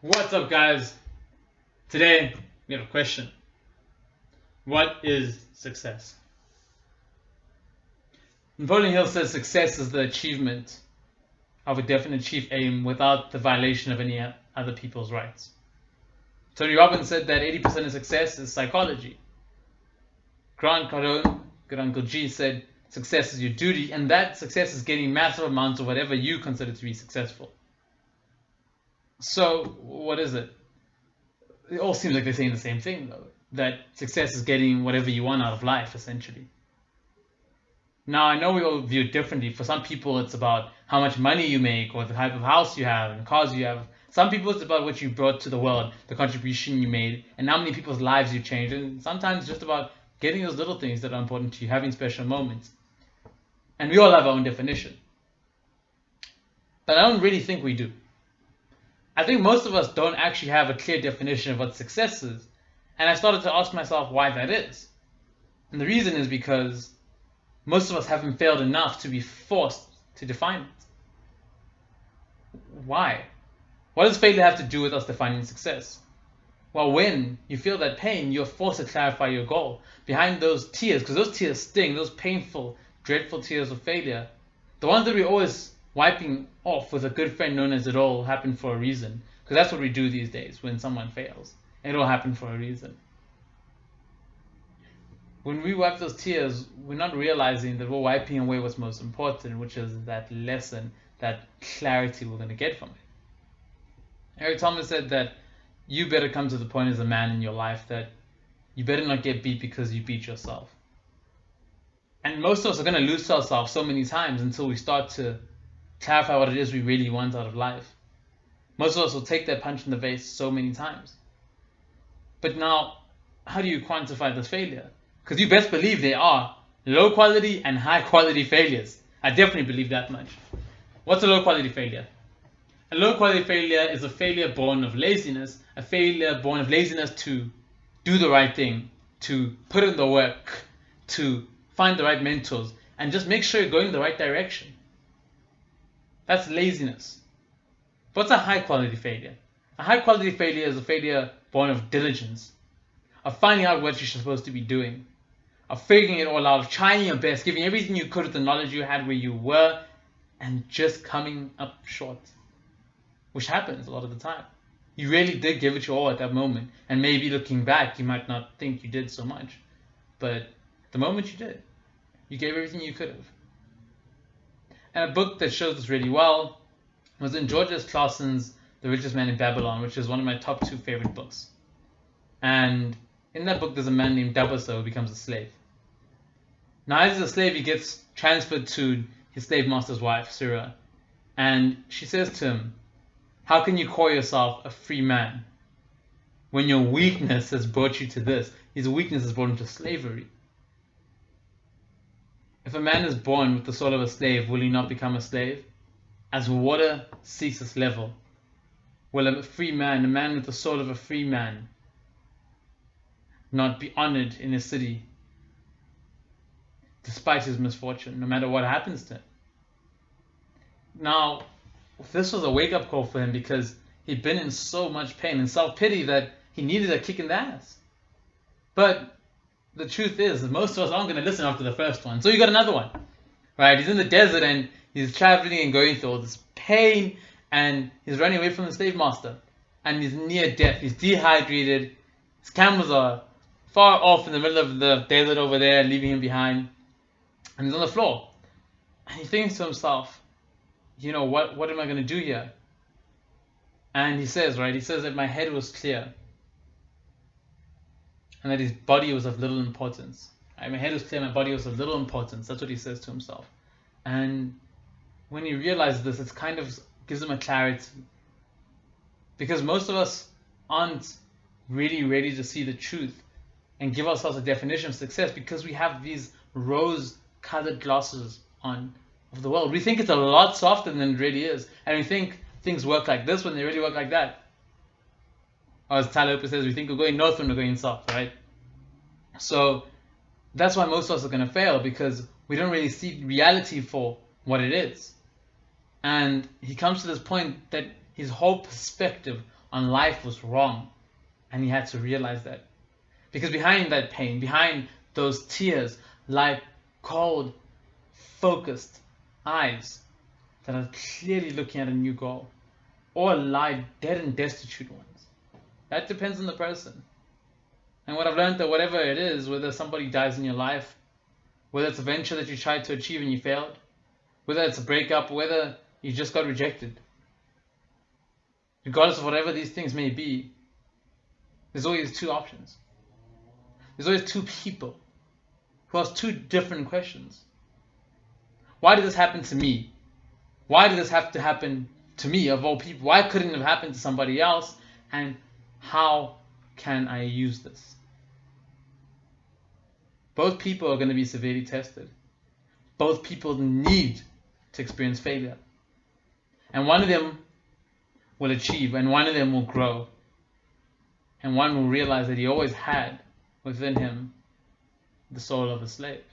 What's up, guys? Today we have a question. What is success? Napoleon Hill says success is the achievement of a definite chief aim without the violation of any other people's rights. Tony Robbins said that 80% of success is psychology. Grant Cardone, good Uncle G, said success is your duty, and that success is getting massive amounts of whatever you consider to be successful. So, what is it? It all seems like they're saying the same thing, though. That success is getting whatever you want out of life, essentially. Now, I know we all view it differently. For some people, it's about how much money you make or the type of house you have and cars you have. Some people, it's about what you brought to the world, the contribution you made, and how many people's lives you changed. And sometimes it's just about getting those little things that are important to you, having special moments. And we all have our own definition. But I don't really think we do. I think most of us don't actually have a clear definition of what success is. And I started to ask myself why that is. And the reason is because most of us haven't failed enough to be forced to define it. Why? What does failure have to do with us defining success? Well, when you feel that pain, you're forced to clarify your goal. Behind those tears, because those tears sting, those painful, dreadful tears of failure, the ones that we're always wiping off with a good friend known as "it all happened for a reason," because that's what we do these days when someone fails. It all happened for a reason. When we wipe those tears, we're not realizing that we're wiping away what's most important, which is that lesson, that clarity we're going to get from it. Eric Thomas said that you better come to the point as a man in your life that you better not get beat because you beat yourself. And most of us are going to lose to ourselves so many times until we start to clarify what it is we really want out of life. Most of us will take that punch in the face so many times. But now, how do you quantify this failure? Because you best believe there are low quality and high quality failures. I definitely believe that much. What's a low quality failure? A low quality failure is a failure born of laziness, a failure born of laziness to do the right thing, to put in the work, to find the right mentors, and just make sure you're going the right direction. That's laziness. What's a high quality failure? A high quality failure is a failure born of diligence, of finding out what you're supposed to be doing, of figuring it all out, of trying your best, giving everything you could with the knowledge you had where you were, and just coming up short. Which happens a lot of the time. You really did give it your all at that moment, and maybe looking back, you might not think you did so much, but at the moment you did. You gave everything you could have. And a book that shows this really well was in George S. Clason's The Richest Man in Babylon, which is one of my top 2 favorite books. And in that book, there's a man named Dabaso who becomes a slave. Now, as a slave, he gets transferred to his slave master's wife, Surah. And she says to him, "How can you call yourself a free man when your weakness has brought you to this?" His weakness has brought him to slavery. If a man is born with the soul of a slave, will he not become a slave? As water seeks its level, will a free man, a man with the soul of a free man, not be honored in his city despite his misfortune, no matter what happens to him? Now, this was a wake-up call for him because he'd been in so much pain and self-pity that he needed a kick in the ass. But the truth is that most of us aren't going to listen after the first one. So you got another one, right? He's in the desert and he's traveling and going through all this pain and he's running away from the slave master. And he's near death. He's dehydrated. His camels are far off in the middle of the desert over there, leaving him behind. And he's on the floor. And he thinks to himself, what am I going to do here? And he says that my head was clear. And that his body was of little importance. Right? My head was clear, my body was of little importance. That's what he says to himself. And when he realizes this, it kind of gives him a clarity. Because most of us aren't really ready to see the truth and give ourselves a definition of success because we have these rose-colored glasses on of the world. We think it's a lot softer than it really is. And we think things work like this when they really work like that. Or as Tyler Oprah says, we think we're going north when we're going south, right? So that's why most of us are going to fail, because we don't really see reality for what it is. And he comes to this point that his whole perspective, on life was wrong, and he had to realize that. Because behind that pain, behind those tears, lie cold, focused eyes that are clearly looking at a new goal, or lie dead and destitute ones. That depends on the person. And what I've learned, that whatever it is, whether somebody dies in your life, whether it's a venture that you tried to achieve and you failed, whether it's a breakup, whether you just got rejected, regardless of whatever these things may be, there's always two options. There's always two people who ask two different questions. Why did this happen to me? Why did this have to happen to me, of all people? Why couldn't it have happened to somebody else? And how can I use this? Both people are going to be severely tested. Both people need to experience failure. And one of them will achieve, and one of them will grow. And one will realize that he always had within him the soul of a slave.